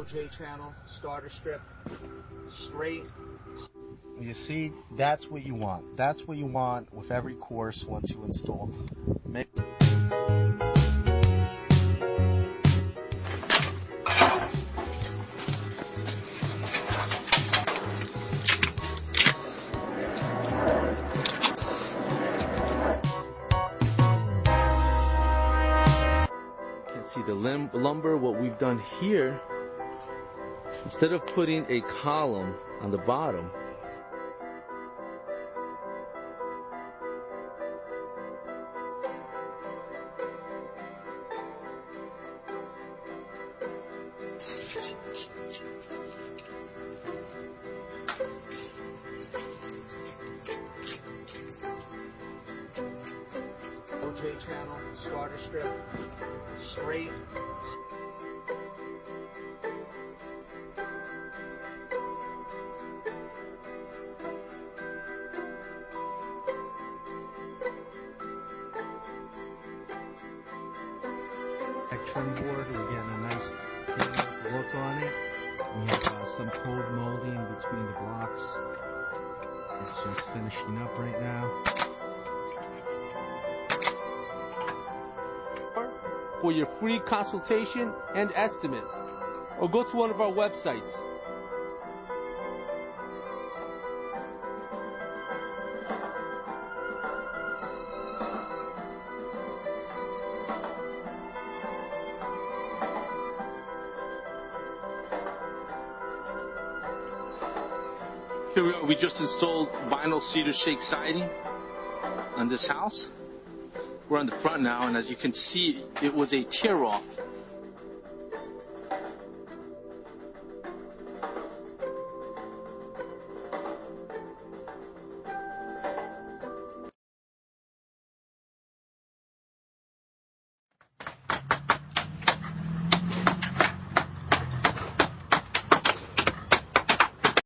OJ channel, starter strip, straight. You see, that's what you want. That's what you want with every course once you install. See the lumber, what we've done here, instead of putting a column on the bottom, OJ channel, starter strip, straight. Trim board, we're getting a nice look on it. We have some cold molding between the blocks. It's just finishing up right now. For your free consultation and estimate, or go to one of our websites. Here we are. We just installed vinyl cedar shake siding on this house. We're on the front now, and as you can see, it was a tear-off